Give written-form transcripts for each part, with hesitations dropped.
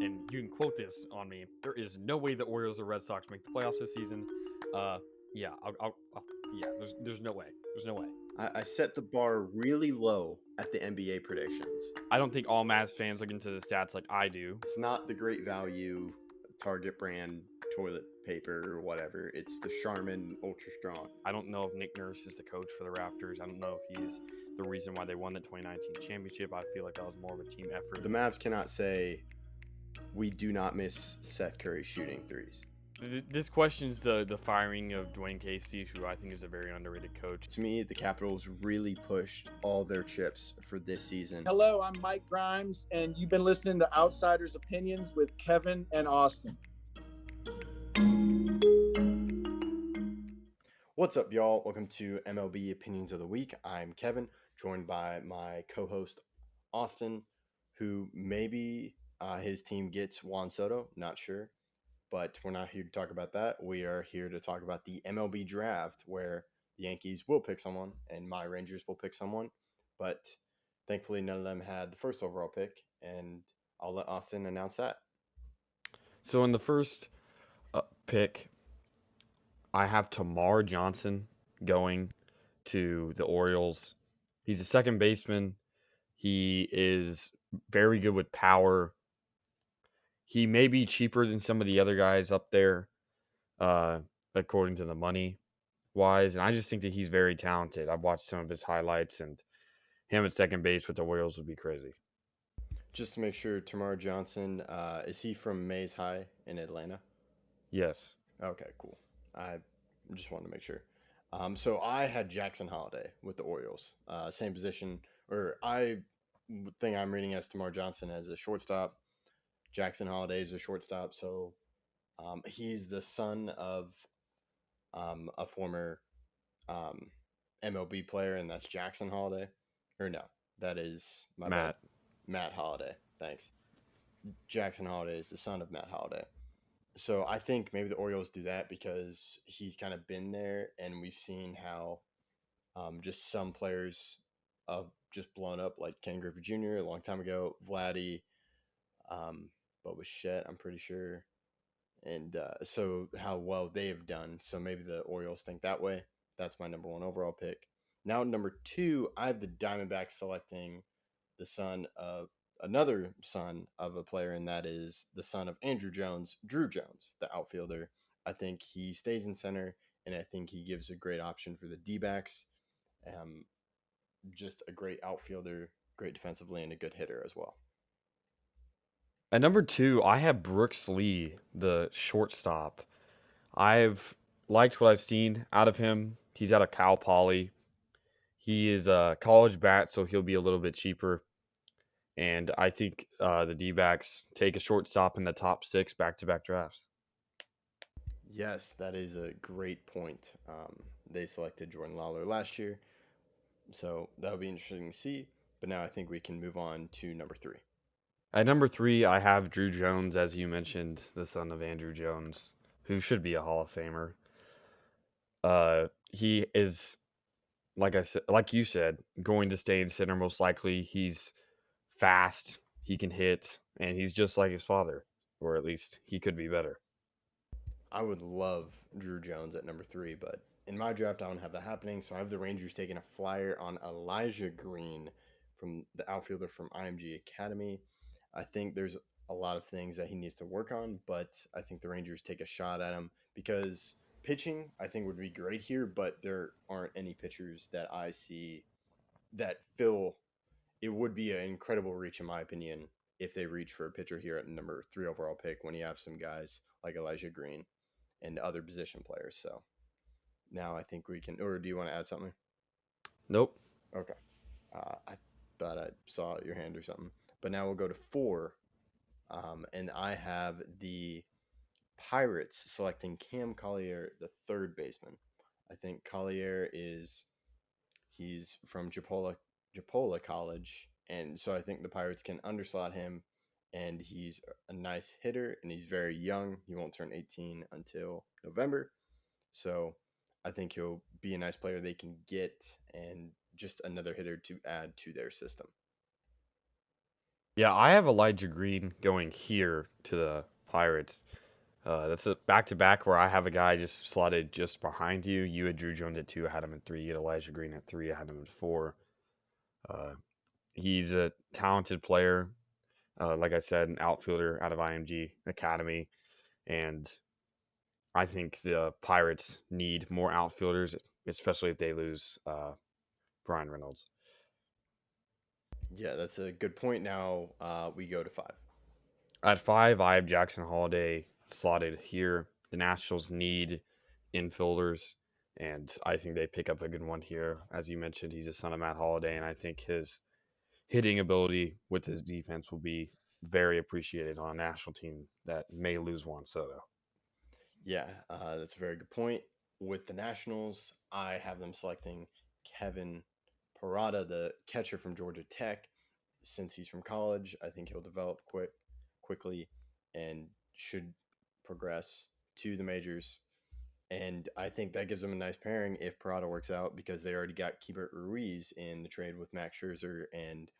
and you can quote this on me. There is no way the Orioles or Red Sox make the playoffs this season. Uh, yeah, yeah. There's no way. There's no way. I set the bar really low at the NBA predictions. I don't think all Mavs fans look into the stats like I do. It's not the great value Target brand toilet paper or whatever. It's the Charmin Ultra Strong. I don't know if Nick Nurse is the coach for the Raptors. I don't know if he's the reason why they won the 2019 championship. I feel like that was more of a team effort. The Mavs cannot say we do not miss Seth Curry shooting threes. This questions the firing of Dwayne Casey, who I think is a very underrated coach. To me, the Capitals really pushed all their chips for this season. Hello, I'm Mike Grimes, and you've been listening to Outsiders Opinions with Kevin and Austin. What's up, y'all? Welcome to MLB Opinions of the Week. I'm Kevin, joined by my co-host Austin, who maybe his team gets Juan Soto, not sure. But we're not here to talk about that. We are here to talk about the MLB Draft, where the Yankees will pick someone and my Rangers will pick someone. But thankfully, none of them had the first overall pick, and I'll let Austin announce that. So in the first pick, I have Tamar Johnson going to the Orioles. He's a second baseman. He is very good with power. He may be cheaper than some of the other guys up there, according to the money wise. And I just think that he's very talented. I've watched some of his highlights, and him at second base with the Orioles would be crazy. Just to make sure, Tamar Johnson, is he from Mays High in Atlanta? Yes. Okay, cool. I just wanted to make sure. So I had Jackson Holiday with the Orioles, same position, or I think I'm reading as Tamar Johnson as a shortstop. Jackson Holiday is a shortstop, so he's the son of a former MLB player, and that's Jackson Holiday. Or no, that is Matt Holiday. Thanks. Jackson Holiday is the son of Matt Holiday. So I think maybe the Orioles do that because he's kind of been there, and we've seen how just some players have just blown up, like Ken Griffey Jr. a long time ago, Vladdy, but with Shet, I'm pretty sure. And so how well they have done. So maybe the Orioles think that way. That's my number one overall pick. Now, number two, I have the Diamondbacks selecting the son of another son of a player, and that is the son of Andrew Jones, Drew Jones, the outfielder. I think he stays in center, and I think he gives a great option for the D-backs. Just a great outfielder, great defensively, and a good hitter as well. At number two, I have Brooks Lee, the shortstop. I've liked what I've seen out of him. He's out of Cal Poly. He is a college bat, so he'll be a little bit cheaper. And I think the D-backs take a shortstop in the top 6 back-to-back drafts. Yes, that is a great point. They selected Jordan Lawler last year, so that'll be interesting to see. But now I think we can move on to number three. At number 3, I have Drew Jones, as you mentioned, the son of Andrew Jones, who should be a Hall of Famer. He is, like you said, going to stay in center most likely. He's fast, he can hit, and he's just like his father, or at least he could be better. I would love Drew Jones at number 3, but in my draft, I don't have that happening. So I have the Rangers taking a flyer on Elijah Green, from the outfielder from IMG Academy. I think there's a lot of things that he needs to work on, but I think the Rangers take a shot at him because pitching, I think, would be great here, but there aren't any pitchers that I see that fill. It would be an incredible reach, in my opinion, if they reach for a pitcher here at number 3 overall pick when you have some guys like Elijah Green and other position players. So now I think we can, or do you want to add something? Nope. Okay. I thought I saw your hand or something. But now we'll go to 4. And I have the Pirates selecting Cam Collier, the third baseman. I think Collier he's from Japola College. And so I think the Pirates can underslot him. And he's a nice hitter, and he's very young. He won't turn 18 until November. So I think he'll be a nice player they can get, and just another hitter to add to their system. Yeah, I have Elijah Green going here to the Pirates. That's a back-to-back where I have a guy just slotted just behind you. You had Drew Jones at 2, I had him at 3. You had Elijah Green at 3, I had him at 4. Uh, he's a talented player. Like I said, an outfielder out of IMG Academy. And I think the Pirates need more outfielders, especially if they lose Brian Reynolds. Yeah, that's a good point. Now we go to 5. At 5, I have Jackson Holiday slotted here. The Nationals need infielders, and I think they pick up a good one here. As you mentioned, he's a son of Matt Holliday, and I think his hitting ability with his defense will be very appreciated on a national team that may lose Juan Soto. Yeah, that's a very good point. With the Nationals, I have them selecting Kevin Parada, the catcher from Georgia Tech. Since he's from college, I think he'll develop quickly and should progress to the majors. And I think that gives them a nice pairing if Parada works out because they already got Keibert Ruiz in the trade with Max Scherzer and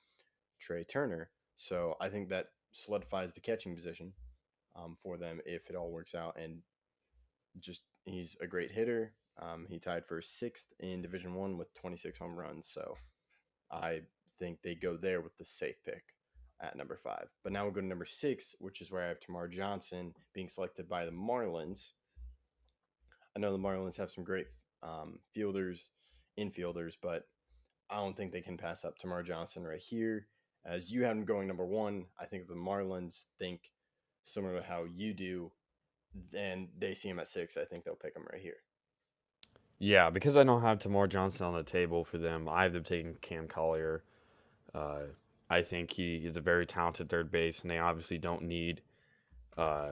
Trey Turner. So I think that solidifies the catching position for them if it all works out. And just he's a great hitter. He tied for 6th in Division One with 26 home runs. So I think they go there with the safe pick at number 5. But now we'll go to number 6, which is where I have Tamar Johnson being selected by the Marlins. I know the Marlins have some great infielders, but I don't think they can pass up Tamar Johnson right here. As you have him going number 1, I think if the Marlins think similar to how you do, and they see him at 6, I think they'll pick him right here. Yeah, because I don't have Tamar Johnson on the table for them, I have them taking Cam Collier. Uh, I think he is a very talented third base, and they obviously don't need uh,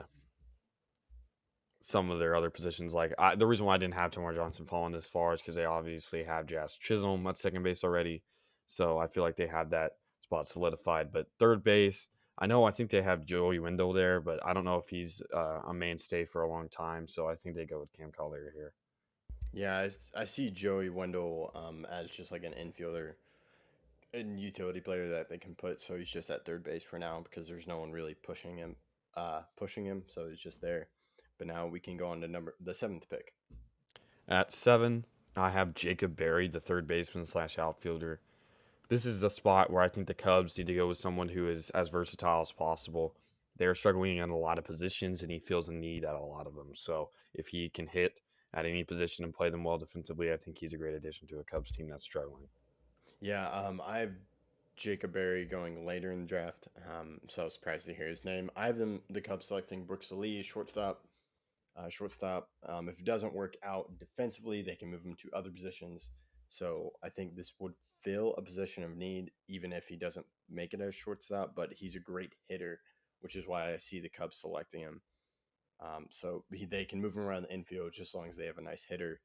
some of their other positions. The reason why I didn't have Tamar Johnson falling this far is because they obviously have Jazz Chisholm at second base already, so I feel like they have that spot solidified. But third base, I think they have Joey Wendell there, but I don't know if he's a mainstay for a long time, so I think they go with Cam Collier here. Yeah, I see Joey Wendell as just like an infielder and utility player that they can put. So he's just at third base for now because there's no one really pushing him. So he's just there. But now we can go on to the 7th pick. At 7, I have Jacob Berry, the third baseman / outfielder. This is a spot where I think the Cubs need to go with someone who is as versatile as possible. They're struggling in a lot of positions, and he feels a need at a lot of them. So if he can hit at any position and play them well defensively, I think he's a great addition to a Cubs team that's struggling. Yeah, I have Jacob Berry going later in the draft. So I was surprised to hear his name. I have the Cubs selecting Brooks Lee, shortstop. If it doesn't work out defensively, they can move him to other positions. So I think this would fill a position of need, even if he doesn't make it as shortstop. But he's a great hitter, which is why I see the Cubs selecting him. They can move him around the infield just as long as they have a nice hitter,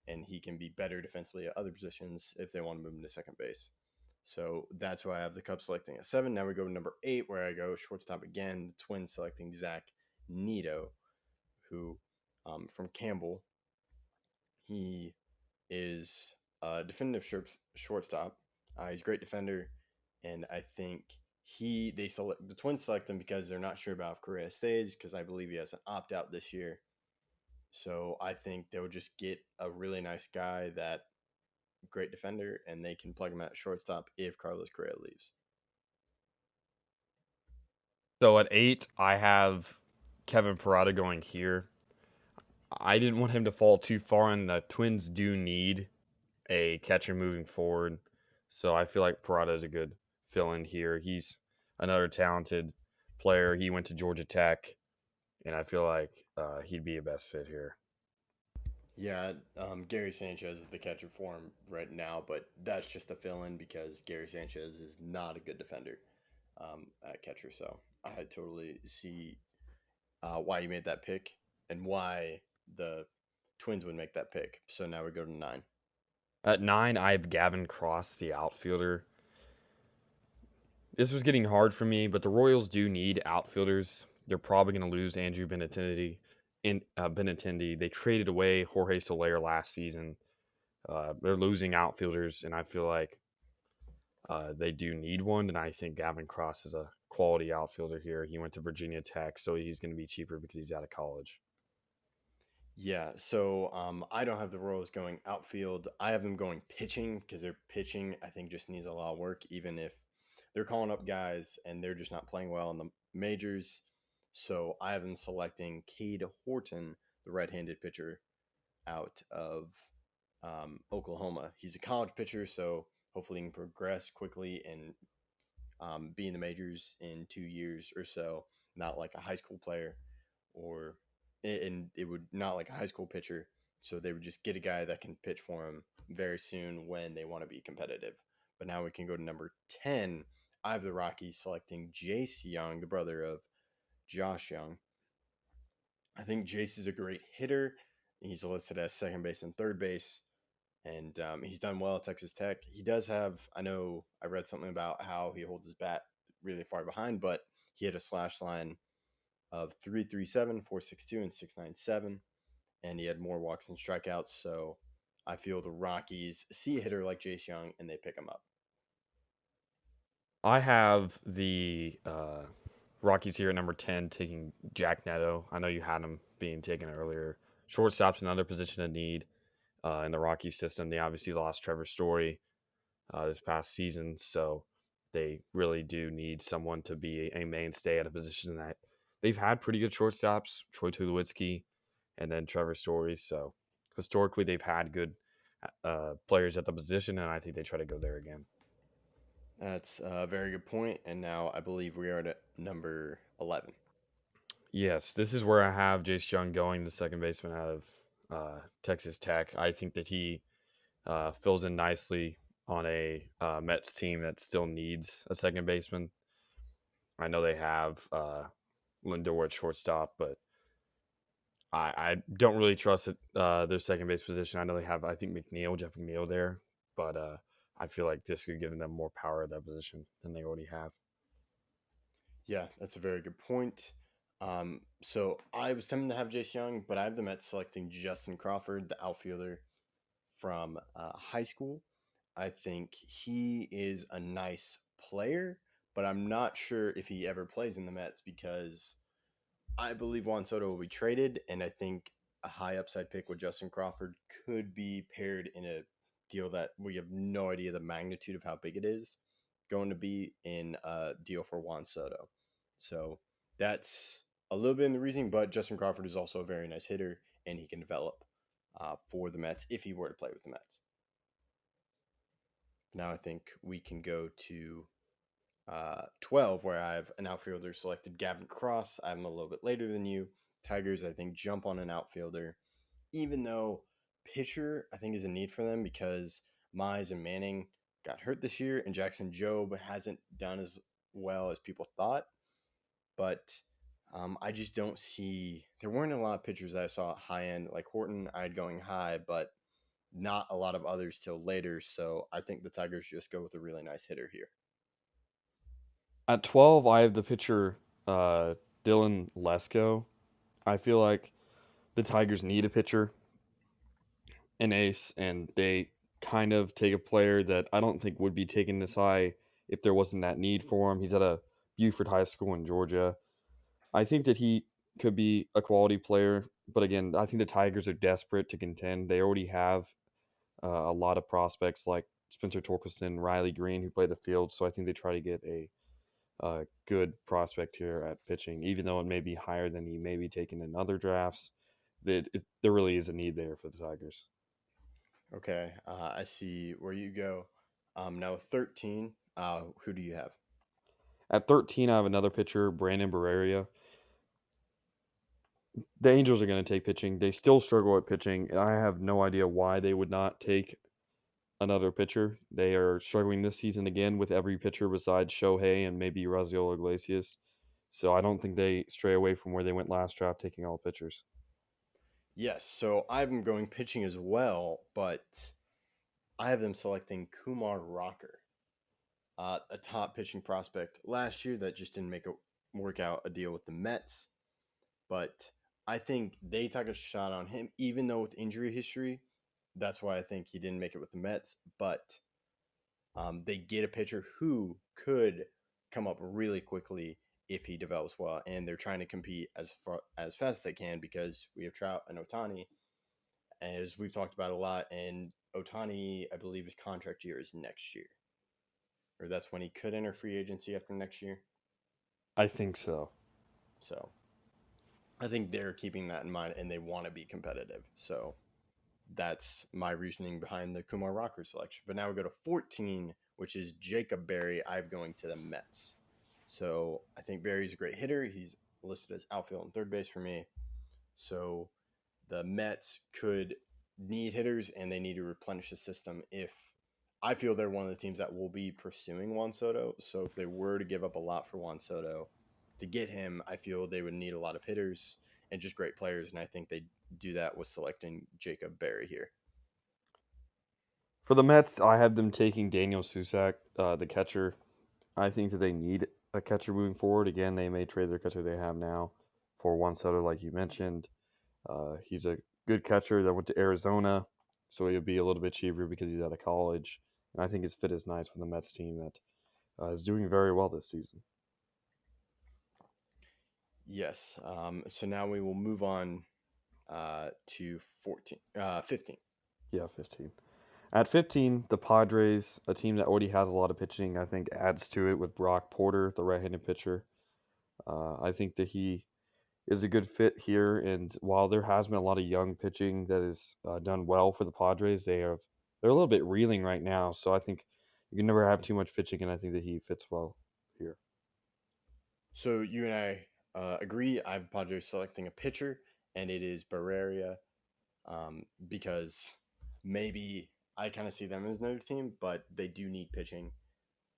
and he can be better defensively at other positions if they want to move him to second base. So that's why I have the Cubs selecting at 7. Now we go to number 8, where I go shortstop again. The Twins selecting Zach Neto, who from Campbell. He is a definitive shortstop. He's a great defender, and I think the Twins select him because they're not sure about if Correa stays because I believe he has an opt out this year. So I think they would just get a really nice guy, that great defender, and they can plug him at shortstop if Carlos Correa leaves. So at 8, I have Kevin Parada going here. I didn't want him to fall too far, and the Twins do need a catcher moving forward. So I feel like Parada is a good fill-in here. He's another talented player. He went to Georgia Tech, and I feel like he'd be a best fit here. Yeah, Gary Sanchez is the catcher for him right now, but that's just a fill-in because Gary Sanchez is not a good defender at catcher. So I totally see why you made that pick and why the Twins would make that pick. So now we go to 9. At 9, I have Gavin Cross, the outfielder. This was getting hard for me, but the Royals do need outfielders. They're probably going to lose Andrew Benintendi. They traded away Jorge Soler last season. They're losing outfielders, and I feel like they do need one, and I think Gavin Cross is a quality outfielder here. He went to Virginia Tech, so he's going to be cheaper because he's out of college. Yeah, so I don't have the Royals going outfield. I have them going pitching because their pitching, I think, just needs a lot of work, even if they're calling up guys and they're just not playing well in the majors. So I have them selecting Cade Horton, the right-handed pitcher out of Oklahoma. He's a college pitcher, so hopefully he can progress quickly and be in the majors in 2 years or so, not like a high school player or and it would not like a high school pitcher. So they would just get a guy that can pitch for him very soon when they want to be competitive. But now we can go to number 10. I have the Rockies selecting Jace Young, the brother of Josh Young. I think Jace is a great hitter. He's listed as second base and third base, and he's done well at Texas Tech. He does have, I know I read something about how he holds his bat really far behind, but he had a slash line of 337, 462, and 697, and he had more walks and strikeouts. So I feel the Rockies see a hitter like Jace Young and they pick him up. I have the Rockies here at number 10 taking Jack Neto. I know you had him being taken earlier. Shortstop's another position of need in the Rockies system. They obviously lost Trevor Story this past season, so they really do need someone to be a mainstay at a position that they've had pretty good shortstops, Troy Tulowitzki and then Trevor Story. So historically, they've had good players at the position, and I think they try to go there again. That's a very good point. And now I believe we are at number 11. Yes, this is where I have Jace Jung going, the second baseman out of Texas Tech. I think that he fills in nicely on a Mets team that still needs a second baseman. I know they have Lindor at shortstop, but I don't really trust it, their second base position. I know they have, I think, Jeff McNeil there, but I feel like this could give them more power at that position than they already have. Yeah, that's a very good point. So I was tempted to have Jace Young, but I have the Mets selecting Justin Crawford, the outfielder from high school. I think he is a nice player, but I'm not sure if he ever plays in the Mets because I believe Juan Soto will be traded, and I think a high upside pick with Justin Crawford could be paired in a deal that we have no idea the magnitude of how big it is going to be in a deal for Juan Soto. So that's a little bit in the reasoning, but Justin Crawford is also a very nice hitter, and he can develop for the Mets if he were to play with the Mets. Now I think we can go to 12, where I have an outfielder selected, Gavin Cross. I'm a little bit later than you. Tigers, I think, jump on an outfielder, even though pitcher, I think, is a need for them because Mize and Manning got hurt this year, and Jackson Jobe hasn't done as well as people thought. But I just don't see, there weren't a lot of pitchers that I saw high end, like Horton, I had going high, but not a lot of others till later. So I think the Tigers just go with a really nice hitter here. At 12, I have the pitcher Dylan Lesko. I feel like the Tigers need a pitcher, an ace, and they kind of take a player that I don't think would be taken this high if there wasn't that need for him. He's at a Buford High School in Georgia. I think that he could be a quality player, but again, I think the Tigers are desperate to contend. They already have a lot of prospects like Spencer Torkelson, Riley Green, who play the field, so I think they try to get a good prospect here at pitching, even though it may be higher than he may be taken in other drafts. There really is a need there for the Tigers. Okay, I see where you go. Now 13, who do you have? At 13, I have another pitcher, Brandon Barreria. The Angels are going to take pitching. They still struggle at pitching, and I have no idea why they would not take another pitcher. They are struggling this season again with every pitcher besides Shohei and maybe Raziel Iglesias. So I don't think they stray away from where they went last draft, taking all pitchers. Yes, so I'm going pitching as well, but I have them selecting Kumar Rocker, a top pitching prospect last year that just didn't work out a deal with the Mets. But I think they took a shot on him, even though with injury history. That's why I think he didn't make it with the Mets. But they get a pitcher who could come up really quickly if he develops well. And they're trying to compete as fast as they can because we have Trout and Ohtani, as we've talked about a lot. And Ohtani, I believe his contract year is next year, or that's when he could enter free agency after next year. I think so. So I think they're keeping that in mind, and they want to be competitive. So that's my reasoning behind the Kumar Rocker selection. But now we go to 14, which is Jacob Berry. I'm going to the Mets. So I think Berry's a great hitter. He's listed as outfield and third base for me. So the Mets could need hitters, and they need to replenish the system. If I feel they're one of the teams that will be pursuing Juan Soto. So if they were to give up a lot for Juan Soto to get him, I feel they would need a lot of hitters and just great players. And I think they do that with selecting Jacob Berry here. For the Mets, I have them taking Daniel Susac, the catcher. I think that they need a catcher moving forward. Again, they may trade their catcher they have now for Juan Soto, like you mentioned. He's a good catcher that went to Arizona, so he'll be a little bit cheaper because he's out of college. And I think his fit is nice with the Mets team that is doing very well this season. Yes. So now we will move on to 15. Yeah, 15. At 15, the Padres, a team that already has a lot of pitching, I think adds to it with Brock Porter, the right-handed pitcher. I think that he is a good fit here, and while there has been a lot of young pitching that has done well for the Padres, they're a little bit reeling right now. So I think you can never have too much pitching, and I think that he fits well here. So you and I agree. I have Padres selecting a pitcher, and it is Barreria, because maybe I kind of see them as another team, but they do need pitching.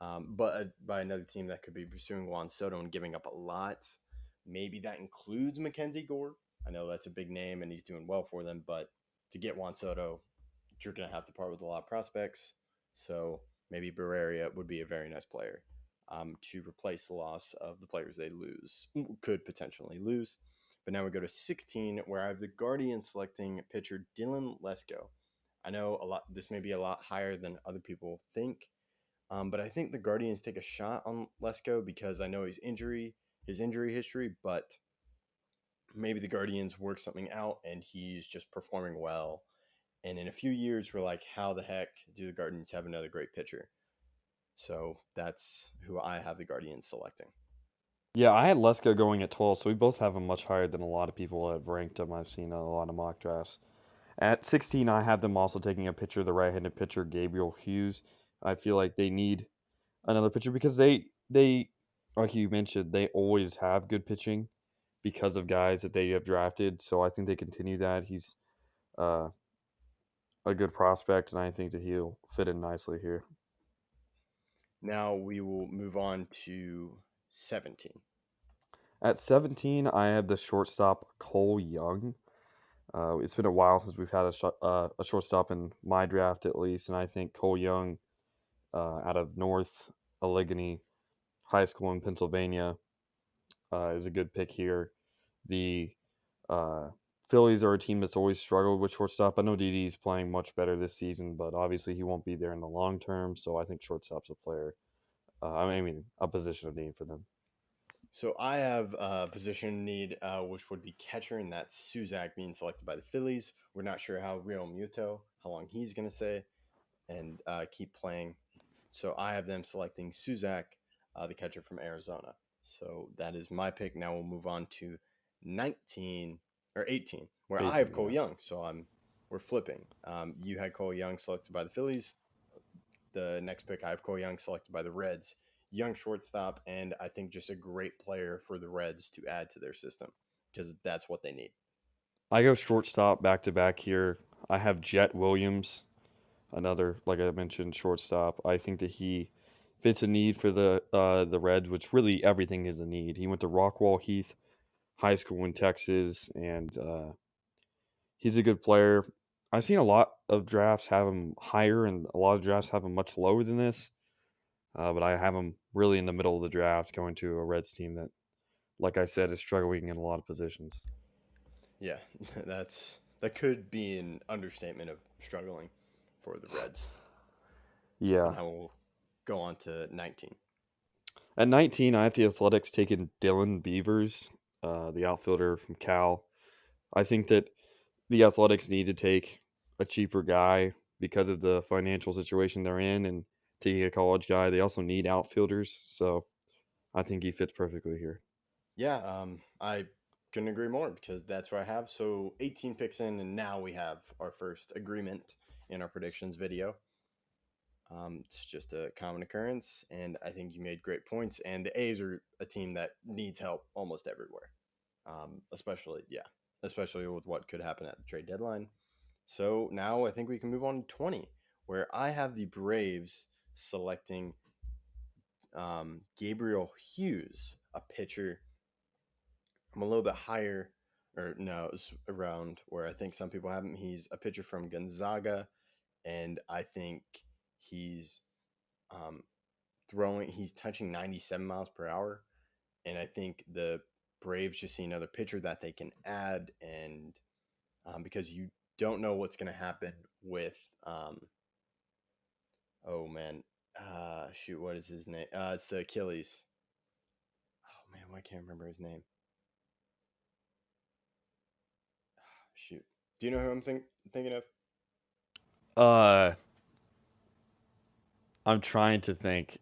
But by another team that could be pursuing Juan Soto and giving up a lot. Maybe that includes Mackenzie Gore. I know that's a big name, and he's doing well for them, but to get Juan Soto, you're going to have to part with a lot of prospects. So maybe Barreria would be a very nice player to replace the loss of the players they could potentially lose. But now we go to 16, where I have the Guardians selecting pitcher Dylan Lesko. I know this may be a lot higher than other people think, but I think the Guardians take a shot on Lesko because I know his injury history, but maybe the Guardians work something out and he's just performing well. And in a few years, we're like, how the heck do the Guardians have another great pitcher? So that's who I have the Guardians selecting. Yeah, I had Lesko going at 12, so we both have him much higher than a lot of people have ranked him. I've seen a lot of mock drafts. At 16, I have them also taking a pitcher, the right-handed pitcher, Gabriel Hughes. I feel like they need another pitcher because they like you mentioned, they always have good pitching because of guys that they have drafted. So I think they continue that. He's uh, a good prospect, and I think that he'll fit in nicely here. Now we will move on to 17. At 17, I have the shortstop Cole Young. It's been a while since we've had a shortstop in my draft, at least, and I think Cole Young, out of North Allegheny High School in Pennsylvania, is a good pick here. The uh, Phillies are a team that's always struggled with shortstop. I know Didi's playing much better this season, but obviously he won't be there in the long term. So I think shortstop's a player. I mean, a position of need for them. So I have a position need, which would be catcher, and that's Susac being selected by the Phillies. We're not sure how Real Muto, how long he's going to stay and keep playing. So I have them selecting Susac, the catcher from Arizona. So that is my pick. Now we'll move on to 19 or 18, where 18, I have Cole yeah. Young. So we're flipping. You had Cole Young selected by the Phillies. The next pick, I have Cole Young selected by the Reds. Young shortstop, and I think just a great player for the Reds to add to their system because that's what they need. I go shortstop back to back here. I have Jet Williams, another, like I mentioned, shortstop. I think that he fits a need for the Reds, which really everything is a need. He went to Rockwall Heath High School in Texas, and he's a good player. I've seen a lot of drafts have him higher, and a lot of drafts have him much lower than this. But I have him really in the middle of the draft, going to a Reds team that, like I said, is struggling in a lot of positions. Yeah, that could be an understatement of struggling for the Reds. Yeah. And I will go on to 19. At 19, I have the Athletics taking Dylan Beavers, the outfielder from Cal. I think that the Athletics need to take a cheaper guy because of the financial situation they're in, and taking a college guy. They also need outfielders, so I think he fits perfectly here. Yeah, I couldn't agree more because that's what I have. So 18 picks in, and now we have our first agreement in our predictions video. It's just a common occurrence, and I think you made great points. And the A's are a team that needs help almost everywhere, especially with what could happen at the trade deadline. So now I think we can move on to 20, where I have the Braves selecting Gabriel Hughes, a pitcher. I'm a little bit higher, or no, it's around where I think some people have him. He's a pitcher from Gonzaga, and I think he's um, he's touching 97 miles per hour. And I think the Braves just see another pitcher that they can add, and because you don't know what's going to happen with, oh man, shoot, what is his name? It's the Achilles. Oh man, why can't I remember his name? Shoot, do you know who I'm thinking of? Uh, I'm trying to think.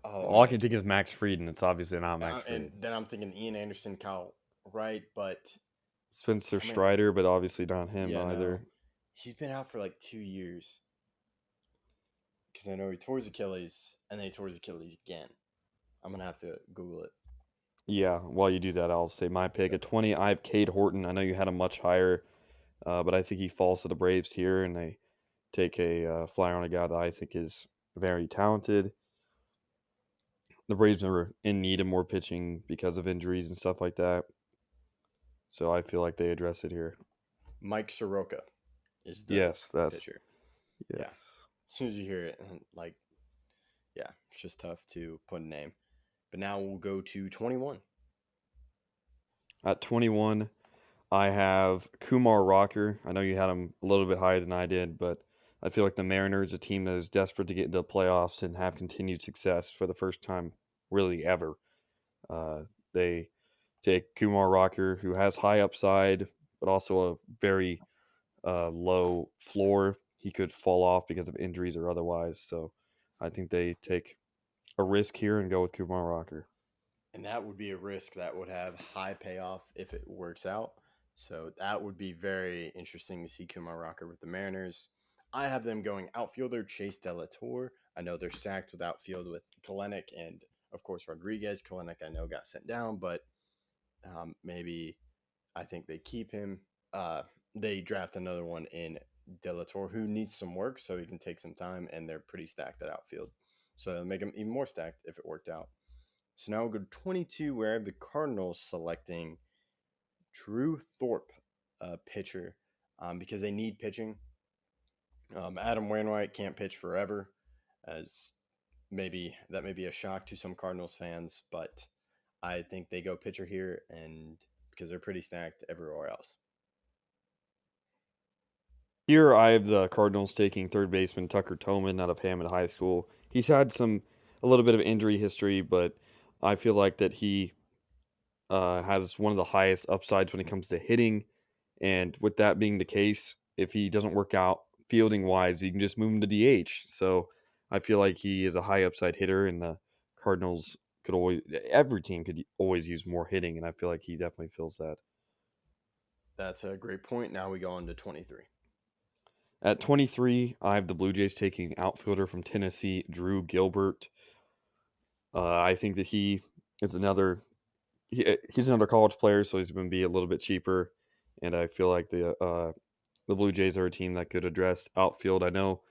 Oh All I man, can think is Max Fried, and it's obviously not Max and Fried. then I'm thinking Ian Anderson, Kyle Wright, but Spencer oh man, Strider, but obviously not him yeah, no, either. he's been out for like 2 years because I know he tore his Achilles and then he tore his Achilles again. I'm gonna have to Google it. Yeah, while you do that, I'll say my pick. Okay. At 20, I have Cade Horton. I know you had him much higher, but I think he falls to the Braves here, and they take a flyer on a guy that I think is very talented. The Braves are in need of more pitching because of injuries and stuff like that, so I feel like they address it here. Mike Soroka is the Yes, that's pitcher. yes. Yeah. As soon as you hear it, like, yeah, it's just tough to put a name. But now we'll go to 21. At 21, I have Kumar Rocker. I know you had him a little bit higher than I did, but I feel like the Mariners, a team that is desperate to get into the playoffs and have continued success for the first time really ever. Uh, they take Kumar Rocker, who has high upside, but also a very low floor. He could fall off because of injuries or otherwise. So I think they take a risk here and go with Kumar Rocker. And that would be a risk that would have high payoff if it works out. So that would be very interesting to see Kumar Rocker with the Mariners. I have them going outfielder Chase Delator. I know they're stacked with outfield with Kalenic and, of course, Rodriguez. Kalenic, I know, got sent down, but maybe I think they keep him. They draft another one in Delator who needs some work so he can take some time, and they're pretty stacked at outfield. So they'll make him even more stacked if it worked out. So now we'll go to 22, where I have the Cardinals selecting Drew Thorpe, pitcher, because they need pitching. Adam Wainwright can't pitch forever, as maybe that may be a shock to some Cardinals fans, but I think they go pitcher here, and because they're pretty stacked everywhere else. Here I have the Cardinals taking third baseman Tucker Toman out of Hammond High School. He's had a little bit of injury history, but I feel like that he has one of the highest upsides when it comes to hitting. And with that being the case, if he doesn't work out fielding wise, you can just move him to DH. So I feel like he is a high upside hitter, and the Cardinals every team could always use more hitting, and I feel like he definitely fills that. That's a great point. Now we go on to 23. At 23, I have the Blue Jays taking outfielder from Tennessee, Drew Gilbert. I think that he's another college player, so he's going to be a little bit cheaper, and I feel like the Blue Jays are a team that could address outfield. I know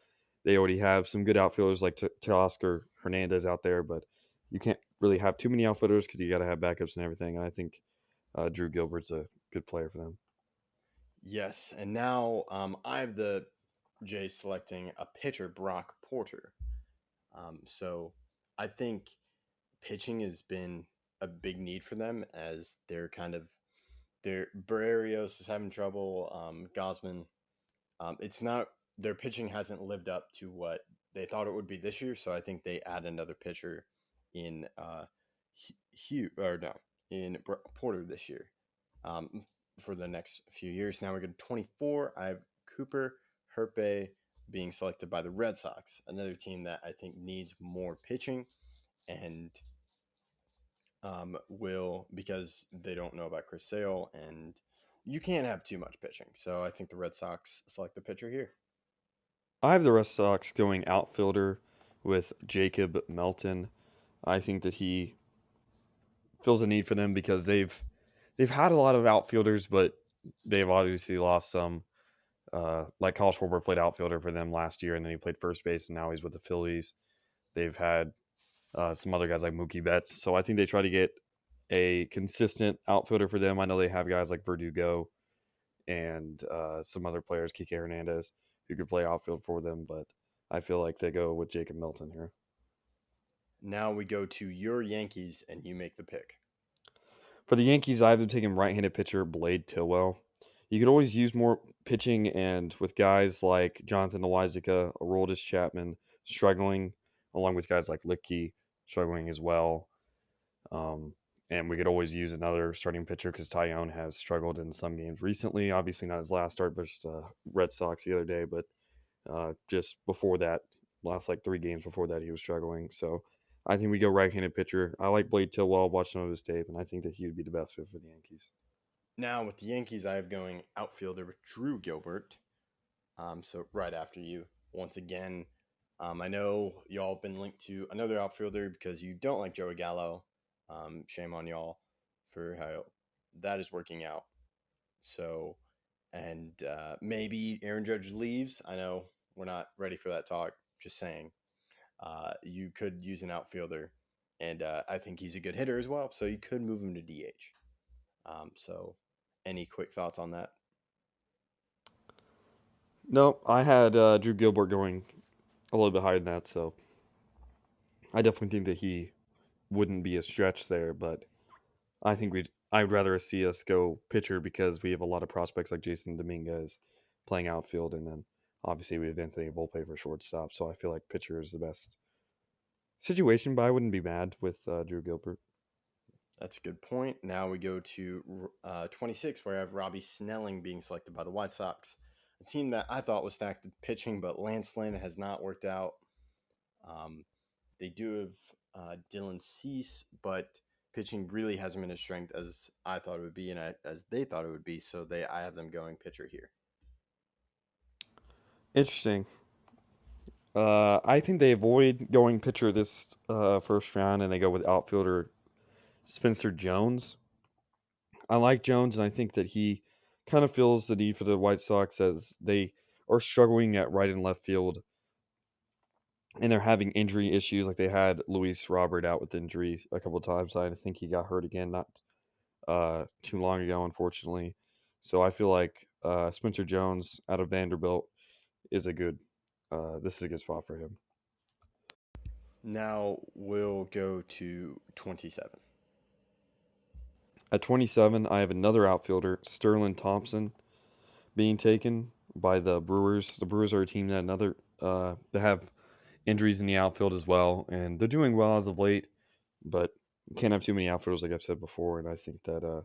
they already have some good outfielders like Teoscar Hernandez out there, but you can't really have too many outfielders because you got to have backups and everything. And I think Drew Gilbert's a good player for them. Yes, and now I have the Jays selecting a pitcher, Brock Porter. So I think pitching has been a big need for them as their Barrios is having trouble. Gosman, it's not their pitching hasn't lived up to what they thought it would be this year. So I think they add another pitcher in Porter this year for the next few years. Now we're going to 24. I have Cooper Herpe being selected by the Red Sox, another team that I think needs more pitching and because they don't know about Chris Sale, and you can't have too much pitching. So I think the Red Sox select the pitcher here. I have the Red Sox going outfielder with Jacob Melton. I think that he fills a need for them because they've had a lot of outfielders, but they've obviously lost some. Like Kyle Schwarber played outfielder for them last year, and then he played first base, and now he's with the Phillies. They've had some other guys like Mookie Betts, so I think they try to get a consistent outfielder for them. I know they have guys like Verdugo and some other players, Kike Hernandez, who could play outfield for them, but I feel like they go with Jacob Milton here. Now we go to your Yankees, and you make the pick. For the Yankees, I have them taking right-handed pitcher Blade Tillwell. You could always use more pitching, and with guys like Jonathan Loáisiga, Aroldis Chapman struggling, along with guys like Licky struggling as well. And we could always use another starting pitcher because Tyone has struggled in some games recently. Obviously not his last start versus Red Sox the other day, but just before that, last like 3 games before that, he was struggling. So I think we go right-handed pitcher. I like Blade Tillwell. Watch some of his tape, and I think that he would be the best fit for the Yankees. Now with the Yankees, I have going outfielder with Drew Gilbert. So right after you, once again, I know y'all have been linked to another outfielder because you don't like Joey Gallo. Shame on y'all for how that is working out. So, and maybe Aaron Judge leaves. I know we're not ready for that talk. Just saying, you could use an outfielder, and I think he's a good hitter as well. So you could move him to DH. So, any quick thoughts on that? No, I had Drew Gilbert going a little bit higher than that, so I definitely think that he wouldn't be a stretch there, but I think I'd rather see us go pitcher because we have a lot of prospects like Jason Dominguez playing outfield, and then obviously we have Anthony Volpe for shortstop. So I feel like pitcher is the best situation, but I wouldn't be mad with Drew Gilbert. That's a good point. Now we go to 26, where I have Robbie Snelling being selected by the White Sox, a team that I thought was stacked at pitching, but Lance Lynn has not worked out. They do have Dylan Cease, but pitching really hasn't been as strength as I thought it would be, and as they thought it would be. So I have them going pitcher here. Interesting. I think they avoid going pitcher this first round, and they go with outfielder Spencer Jones. I like Jones, and I think that he kind of fills the need for the White Sox as they are struggling at right and left field, and they're having injury issues. Like they had Luis Robert out with injury a couple of times. I think he got hurt again not too long ago, unfortunately. So I feel like Spencer Jones out of Vanderbilt is a good. This is a good spot for him. Now we'll go to 27. At 27, I have another outfielder, Sterling Thompson, being taken by the Brewers. The Brewers are a team that they have injuries in the outfield as well, and they're doing well as of late, but you can't have too many outfielders, like I've said before, and I think that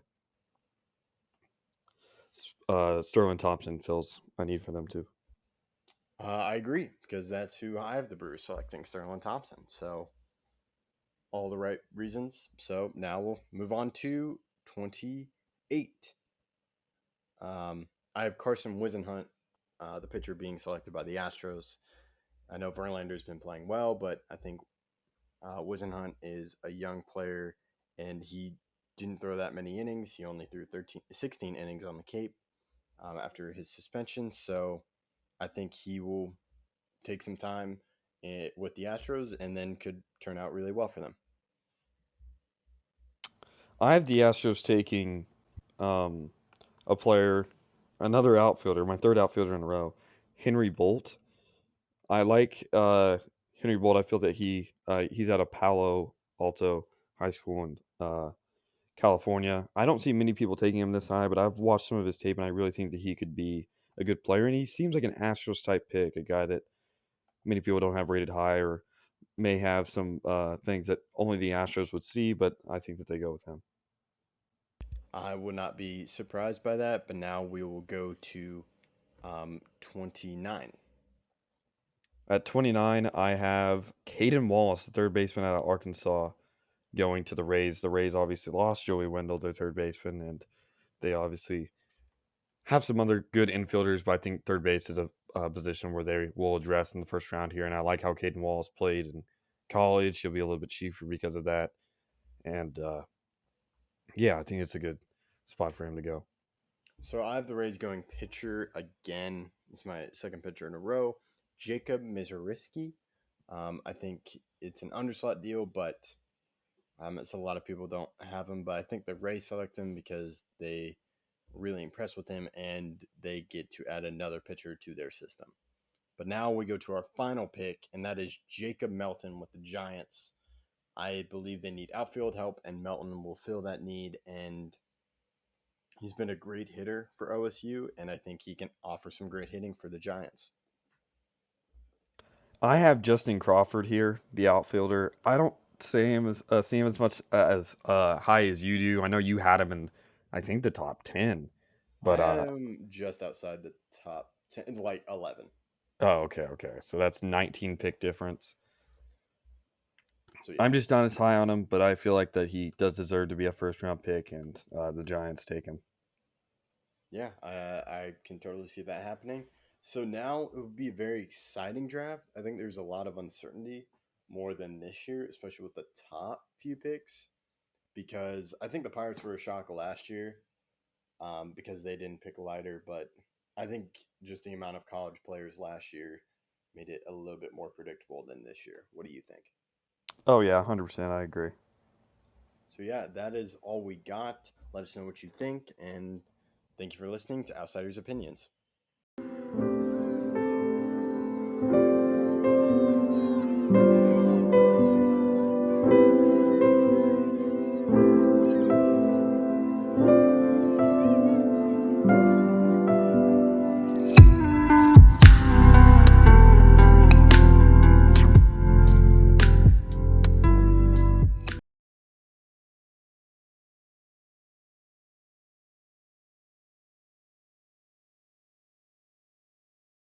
Sterling Thompson fills a need for them too. I agree because that's who I have the Brewers selecting, Sterling Thompson. So all the right reasons. So now we'll move on to 28. I have Carson Whisenhunt, the pitcher being selected by the Astros. I know Verlander's been playing well, but I think Whisenhunt is a young player, and he didn't throw that many innings. He only threw 16 innings on the Cape after his suspension. So I think he will take some time with the Astros and then could turn out really well for them. I have the Astros taking a player, another outfielder, my third outfielder in a row, Henry Bolt. I like Henry Bolt. I feel that he's out of Palo Alto High School in California. I don't see many people taking him this high, but I've watched some of his tape, and I really think that he could be a good player. And he seems like an Astros type pick, a guy that many people don't have rated high or may have some things that only the Astros would see, but I think that they go with him. I would not be surprised by that, but now we will go to 29. At 29, I have Caden Wallace, the third baseman out of Arkansas, going to the Rays. The Rays obviously lost Joey Wendell, their third baseman, and they obviously have some other good infielders, but I think third base is a position where they will address in the first round here. And I like how Caden Wallace played in college. He'll be a little bit cheaper because of that. And yeah, I think it's a good spot for him to go. So I have the Rays going pitcher again. It's my second pitcher in a row. Jacob Mizrahisky. I think it's an underslot deal, but it's a lot of people don't have him. But I think the Rays select him because they really impressed with him and they get to add another pitcher to their system. But now we go to our final pick, and that is Jacob Melton with the Giants. I believe they need outfield help, and Melton will fill that need. And he's been a great hitter for OSU, and I think he can offer some great hitting for the Giants. I have Justin Crawford here, the outfielder. I don't see him as much as high as you do. I know you had him in, I think, the top 10, but I had him just outside the top 10, like 11. oh, okay. So that's 19 pick difference. So yeah. I'm just not as high on him, but I feel like that he does deserve to be a first round pick, and the Giants take him. Yeah, I can totally see that happening. So now it would be a very exciting draft. I think there's a lot of uncertainty more than this year, especially with the top few picks, because I think the Pirates were a shock last year because they didn't pick lighter, but I think just the amount of college players last year made it a little bit more predictable than this year. What do you think? Oh yeah, 100%. I agree. So yeah, that is all we got. Let us know what you think, and thank you for listening to Outsiders Opinions.